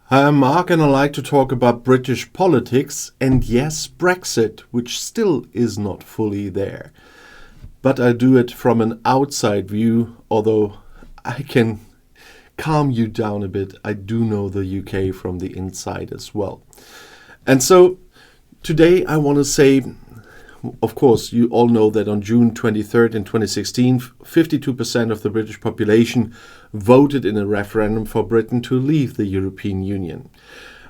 Hi, I'm Mark, and I like to talk about British politics and yes, Brexit, which still is not fully there. But I do it from an outside view, although I can calm you down a bit. I do know the UK from the inside as well. And so today I want to say, of course, you all know that on June 23rd in 2016, 52% of the British population voted in a referendum for Britain to leave the European Union.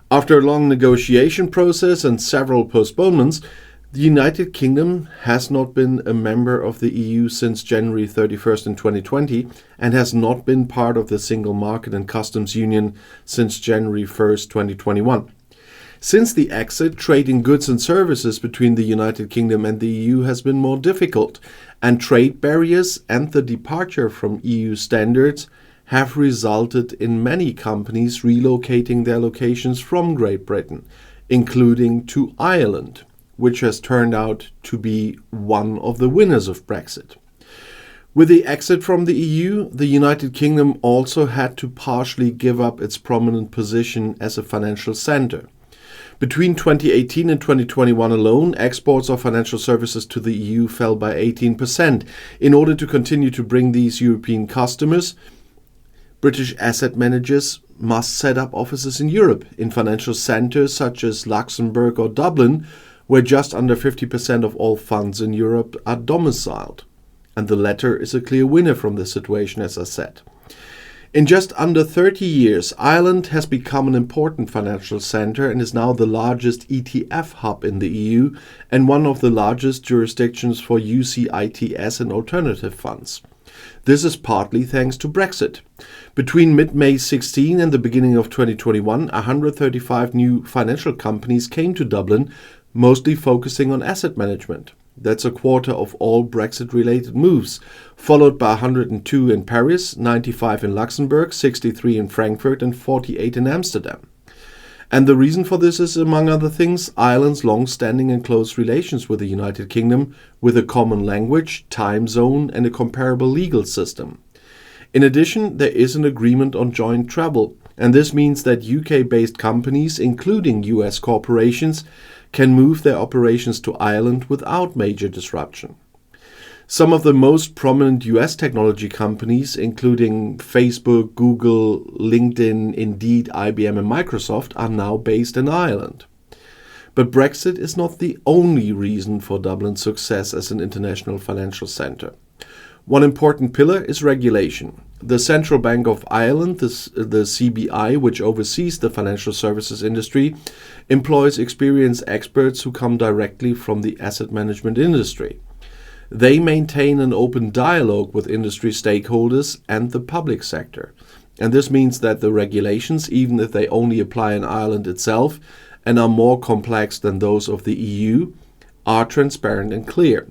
After a long negotiation process and several postponements, the United Kingdom has not been a member of the EU since January 31st in 2020 and has not been part of the single market and customs union since January 1st, 2021. Since the exit, trade in goods and services between the United Kingdom and the EU has been more difficult, and trade barriers and the departure from EU standards have resulted in many companies relocating their locations from Great Britain, including to Ireland, which has turned out to be one of the winners of Brexit. With the exit from the EU, the United Kingdom also had to partially give up its prominent position as a financial centre. Between 2018 and 2021 alone, exports of financial services to the EU fell by 18%. In order to continue to bring these European customers, British asset managers must set up offices in Europe, in financial centres such as Luxembourg or Dublin, where just under 50% of all funds in Europe are domiciled. And the latter is a clear winner from this situation, as I said. In just under 30 years, Ireland has become an important financial centre and is now the largest ETF hub in the EU and one of the largest jurisdictions for UCITS and alternative funds. This is partly thanks to Brexit. Between mid-May 16 and the beginning of 2021, 135 new financial companies came to Dublin, mostly focusing on asset management. That's a quarter of all Brexit-related moves, followed by 102 in Paris, 95 in Luxembourg, 63 in Frankfurt and 48 in Amsterdam. And the reason for this is, among other things, Ireland's long-standing and close relations with the United Kingdom, with a common language, time zone and a comparable legal system. In addition, there is an agreement on joint travel, and this means that UK-based companies, including US corporations, can move their operations to Ireland without major disruption. Some of the most prominent US technology companies, including Facebook, Google, LinkedIn, Indeed, IBM and Microsoft, are now based in Ireland. But Brexit is not the only reason for Dublin's success as an international financial centre. One important pillar is regulation. The Central Bank of Ireland, the CBI, which oversees the financial services industry, employs experienced experts who come directly from the asset management industry. They maintain an open dialogue with industry stakeholders and the public sector. And this means that the regulations, even if they only apply in Ireland itself and are more complex than those of the EU, are transparent and clear.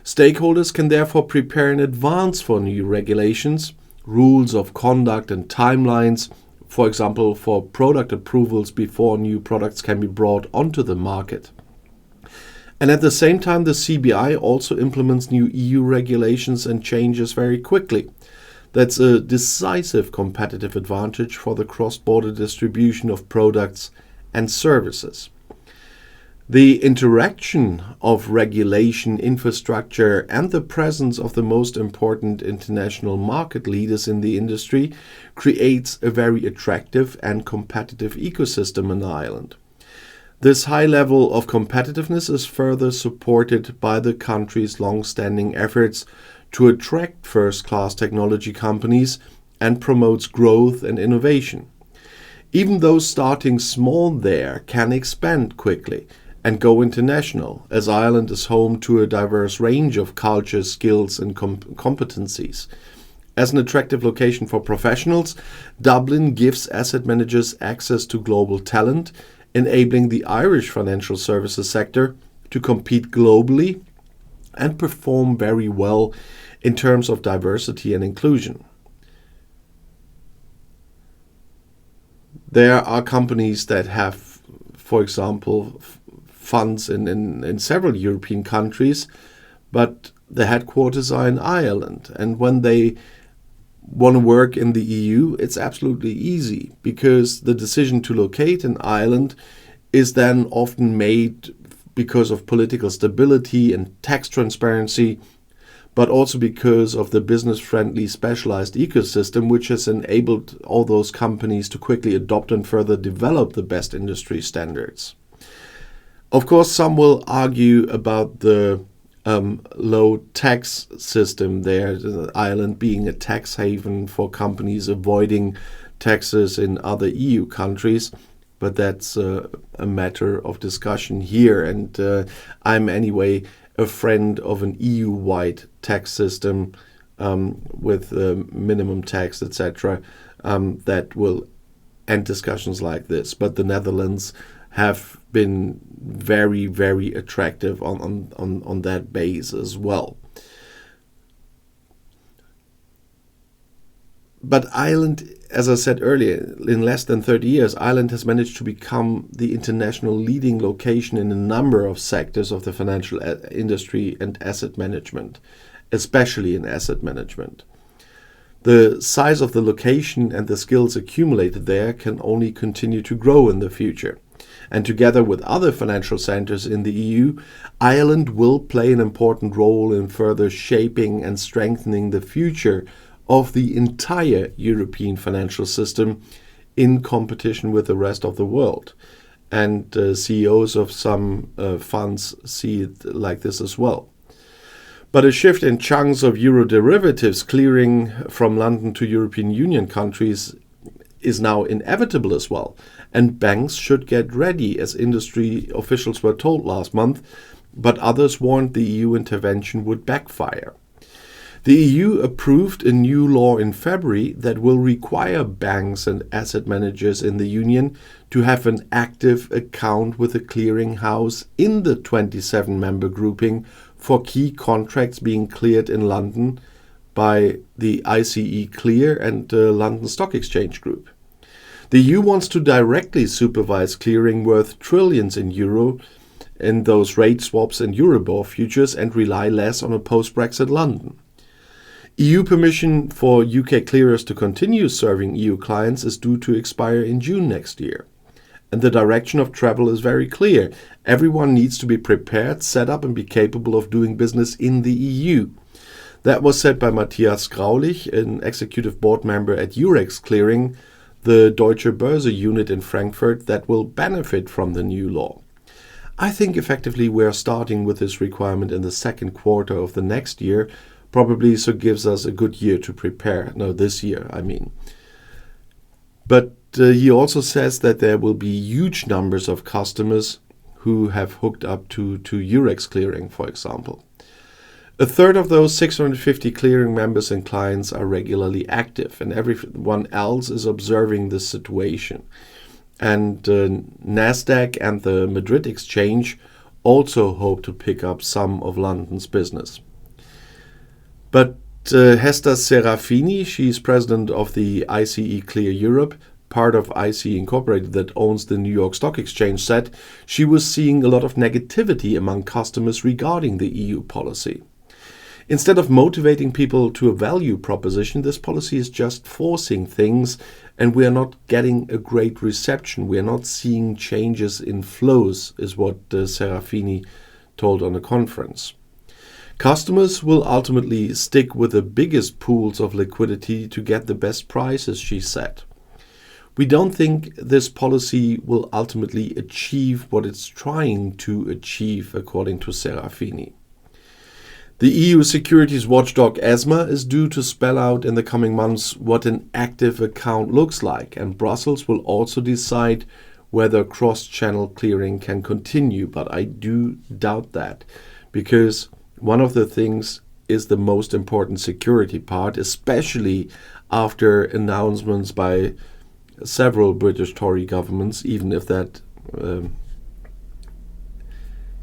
Stakeholders can therefore prepare in advance for new regulations, rules of conduct and timelines, for example, for product approvals before new products can be brought onto the market. And at the same time, the CBI also implements new EU regulations and changes very quickly. That's a decisive competitive advantage for the cross-border distribution of products and services. The interaction of regulation, infrastructure, and the presence of the most important international market leaders in the industry creates a very attractive and competitive ecosystem in Ireland. This high level of competitiveness is further supported by the country's long-standing efforts to attract first-class technology companies and promotes growth and innovation. Even those starting small there can expand quickly and go international, as Ireland is home to a diverse range of cultures, skills and competencies. As an attractive location for professionals, Dublin gives asset managers access to global talent, enabling the Irish financial services sector to compete globally and perform very well in terms of diversity and inclusion. There are companies that have, for example, funds in several European countries, but the headquarters are in Ireland. And when they want to work in the EU, it's absolutely easy, because the decision to locate an island is then often made because of political stability and tax transparency, but also because of the business-friendly specialized ecosystem, which has enabled all those companies to quickly adopt and further develop the best industry standards. Of course, some will argue about the low tax system there, the island being a tax haven for companies avoiding taxes in other EU countries. But that's a matter of discussion here. And I'm anyway a friend of an EU-wide tax system with minimum tax, etc., that will end discussions like this. But the Netherlands have been very, very attractive on that base as well. But Ireland, as I said earlier, in less than 30 years, Ireland has managed to become the international leading location in a number of sectors of the financial industry and asset management, especially in asset management. The size of the location and the skills accumulated there can only continue to grow in the future. And together with other financial centers in the EU, Ireland will play an important role in further shaping and strengthening the future of the entire European financial system in competition with the rest of the world. And CEOs of some funds see it like this as well. But a shift in chunks of euro derivatives clearing from London to European Union countries is now inevitable as well. And banks should get ready, as industry officials were told last month, but others warned the EU intervention would backfire. The EU approved a new law in February that will require banks and asset managers in the Union to have an active account with a clearinghouse in the 27-member grouping for key contracts being cleared in London by the ICE Clear and the London Stock Exchange Group. The EU wants to directly supervise clearing worth trillions in euro in those rate swaps and Euribor futures and rely less on a post-Brexit London. EU permission for UK clearers to continue serving EU clients is due to expire in June next year. And the direction of travel is very clear. Everyone needs to be prepared, set up and be capable of doing business in the EU. That was said by Matthias Graulich, an executive board member at Eurex Clearing, the Deutsche Börse unit in Frankfurt that will benefit from the new law. I think effectively we are starting with this requirement in the second quarter of the next year, probably, so gives us a good year to prepare. No, this year, I mean. But he also says that there will be huge numbers of customers who have hooked up to Eurex Clearing, for example. A third of those 650 clearing members and clients are regularly active, and everyone else is observing the situation. And Nasdaq and the Madrid Exchange also hope to pick up some of London's business. But Hester Serafini, she's president of the ICE Clear Europe, part of ICE Incorporated that owns the New York Stock Exchange, said she was seeing a lot of negativity among customers regarding the EU policy. Instead of motivating people to a value proposition, this policy is just forcing things, and we are not getting a great reception. We are not seeing changes in flows, is what Serafini told on a conference. Customers will ultimately stick with the biggest pools of liquidity to get the best prices, she said. We don't think this policy will ultimately achieve what it's trying to achieve, according to Serafini. The EU securities watchdog ESMA is due to spell out in the coming months what an active account looks like, and Brussels will also decide whether cross-channel clearing can continue, but I do doubt that, because one of the things is the most important security part, especially after announcements by several British Tory governments, even if that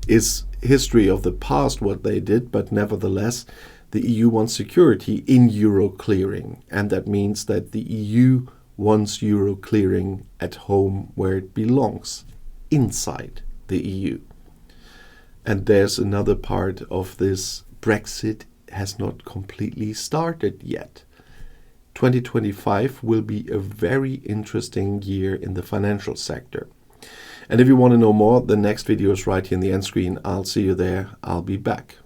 is history of the past what they did, but nevertheless the EU wants security in euro clearing, and that means that the EU wants euro clearing at home where it belongs, inside the EU. And there's another part of this: Brexit has not completely started yet. 2025 will be a very interesting year in the financial sector. And if you want to know more, the next video is right here in the end screen. I'll see you there. I'll be back.